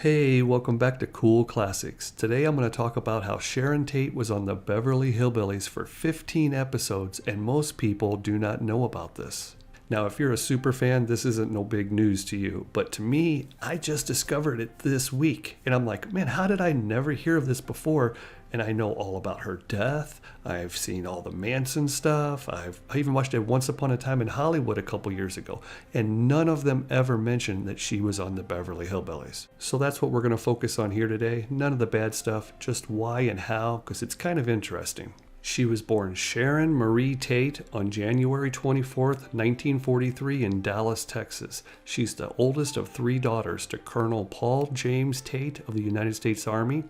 Hey, welcome back to Cool Classics. Today I'm going to talk about how Sharon Tate was on the Beverly Hillbillies for 15 episodes, and most people do not know about this. Now, if you're a super fan, this isn't no big news to you, but to me, I just discovered it this week, and I'm like, man, how did I never hear of this before? And I know all about her death. I've seen all the Manson stuff. I even watched it Once Upon a Time in Hollywood a couple years ago. And none of them ever mentioned that she was on the Beverly Hillbillies. So that's what we're going to focus on here today. None of the bad stuff, just why and how, because it's kind of interesting. She was born Sharon Marie Tate on January 24th, 1943 in Dallas, Texas. She's the oldest of three daughters to Colonel Paul James Tate of the United States Army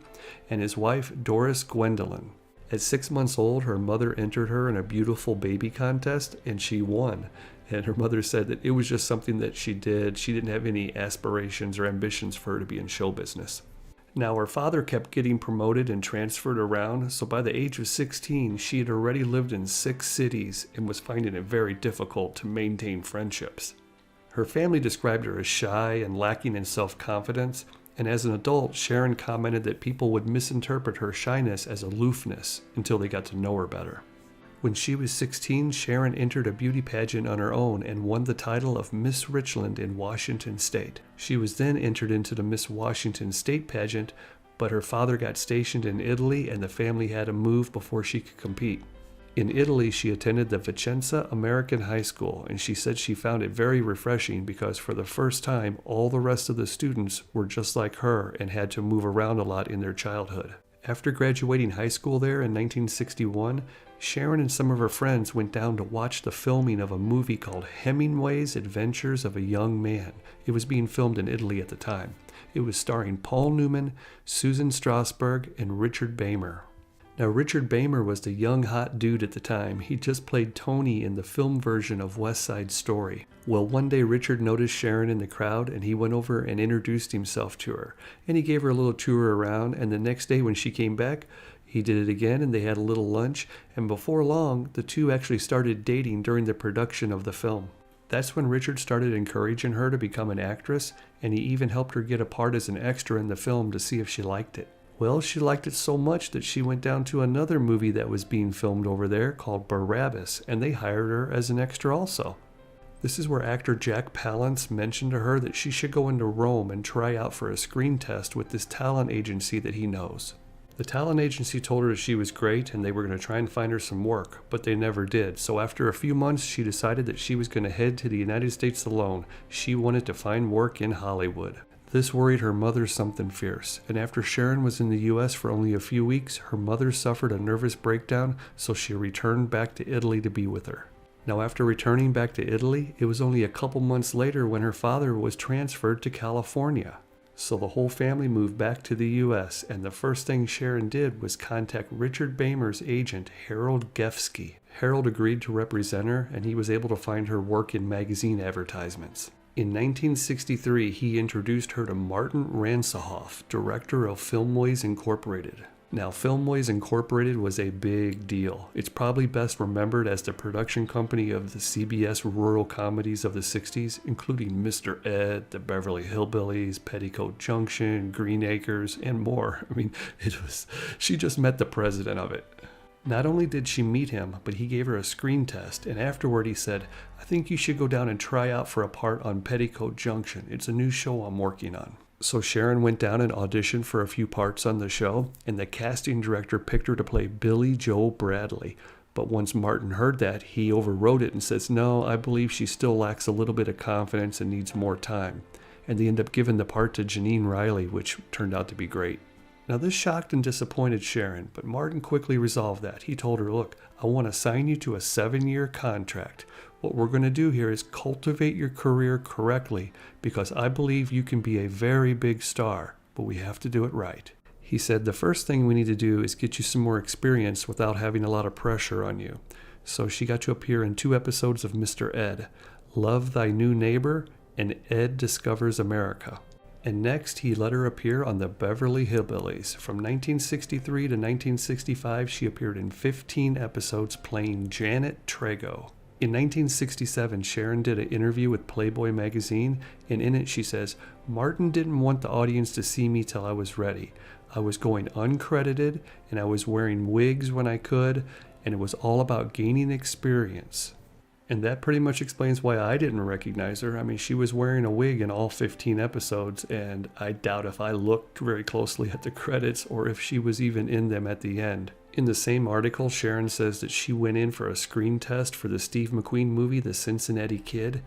and his wife Doris Gwendolyn. At 6 months old, her mother entered her in a beautiful baby contest and she won. And her mother said that it was just something that she did. She didn't have any aspirations or ambitions for her to be in show business. Now, her father kept getting promoted and transferred around, so by the age of 16, she had already lived in 6 cities and was finding it very difficult to maintain friendships. Her family described her as shy and lacking in self-confidence, and as an adult, Sharon commented that people would misinterpret her shyness as aloofness until they got to know her better. When she was 16, Sharon entered a beauty pageant on her own and won the title of Miss Richland in Washington State. She was then entered into the Miss Washington State pageant, but her father got stationed in Italy and the family had to move before she could compete. In Italy, she attended the Vicenza American High School, and she said she found it very refreshing because for the first time, all the rest of the students were just like her and had to move around a lot in their childhood. After graduating high school there in 1961, Sharon and some of her friends went down to watch the filming of a movie called Hemingway's Adventures of a Young Man. It was being filmed in Italy at the time. It was starring Paul Newman, Susan Strasberg, and Richard Beymer. Now, Richard Beymer was the young hot dude at the time. He just played Tony in the film version of West Side Story. Well, one day Richard noticed Sharon in the crowd and he went over and introduced himself to her. And he gave her a little tour around, and the next day when she came back, he did it again and they had a little lunch, and before long, the two actually started dating during the production of the film. That's when Richard started encouraging her to become an actress, and he even helped her get a part as an extra in the film to see if she liked it. Well, she liked it so much that she went down to another movie that was being filmed over there called Barabbas, and they hired her as an extra also. This is where actor Jack Palance mentioned to her that she should go into Rome and try out for a screen test with this talent agency that he knows. The talent agency told her she was great and they were going to try and find her some work, but they never did. So after a few months, she decided that she was going to head to the United States alone. She wanted to find work in Hollywood. This worried her mother something fierce, and after Sharon was in the U.S. for only a few weeks, her mother suffered a nervous breakdown, so she returned back to Italy to be with her. Now, after returning back to Italy, it was only a couple months later when her father was transferred to California. So the whole family moved back to the U.S., and the first thing Sharon did was contact Richard Beymer's agent, Harold Gefsky. Harold agreed to represent her, and he was able to find her work in magazine advertisements. In 1963, he introduced her to Martin Ransohoff, director of Filmways Inc. Now, Filmways Inc. was a big deal. It's probably best remembered as the production company of the CBS rural comedies of the 60s, including Mr. Ed, the Beverly Hillbillies, Petticoat Junction, Green Acres, and more. I mean, she just met the president of it. Not only did she meet him, but he gave her a screen test, and afterward he said, "I think you should go down and try out for a part on Petticoat Junction. It's a new show I'm working on." So Sharon went down and auditioned for a few parts on the show, and the casting director picked her to play Billy Joe Bradley. But once Martin heard that, he overrode it and says, "No, I believe she still lacks a little bit of confidence and needs more time." And they end up giving the part to Janine Riley, which turned out to be great. Now, this shocked and disappointed Sharon, but Martin quickly resolved that. He told her, "Look, I want to sign you to a 7-year contract. What we're going to do here is cultivate your career correctly because I believe you can be a very big star, but we have to do it right." He said, "The first thing we need to do is get you some more experience without having a lot of pressure on you." So she got to appear in 2 episodes of Mr. Ed, Love Thy New Neighbor and Ed Discovers America. And next, he let her appear on the Beverly Hillbillies. From 1963 to 1965, she appeared in 15 episodes playing Janet Trego. In 1967, Sharon did an interview with Playboy magazine, and in it she says, "Martin didn't want the audience to see me till I was ready. I was going uncredited, and I was wearing wigs when I could, and it was all about gaining experience." And that pretty much explains why I didn't recognize her. I mean, she was wearing a wig in all 15 episodes, and I doubt if I looked very closely at the credits or if she was even in them at the end. In the same article, Sharon says that she went in for a screen test for the Steve McQueen movie, The Cincinnati Kid,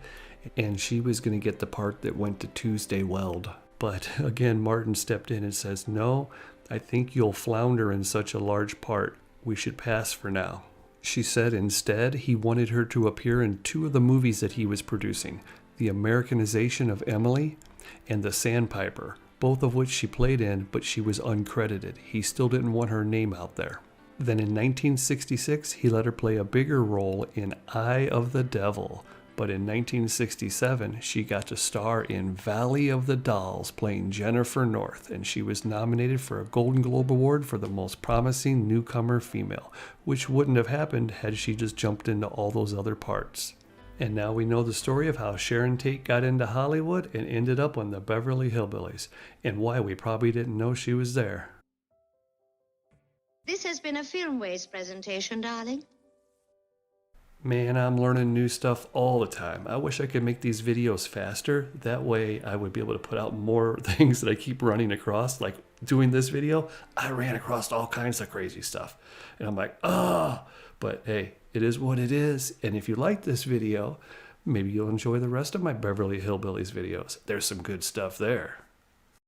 and she was going to get the part that went to Tuesday Weld. But again, Martin stepped in and says, "No, I think you'll flounder in such a large part. We should pass for now." She said instead he wanted her to appear in 2 of the movies that he was producing, The Americanization of Emily and The Sandpiper, both of which she played in, but she was uncredited. He still didn't want her name out there. Then in 1966, he let her play a bigger role in Eye of the Devil, but in 1967, she got to star in Valley of the Dolls playing Jennifer North, and she was nominated for a Golden Globe Award for the most promising newcomer female, which wouldn't have happened had she just jumped into all those other parts. And now we know the story of how Sharon Tate got into Hollywood and ended up on the Beverly Hillbillies, and why we probably didn't know she was there. This has been a Filmways presentation, darling. Man, I'm learning new stuff all the time. I wish I could make these videos faster. That way I would be able to put out more things that I keep running across. Like doing this video, I ran across all kinds of crazy stuff. And I'm like, but hey, it is what it is. And if you like this video, maybe you'll enjoy the rest of my Beverly Hillbillies videos. There's some good stuff there.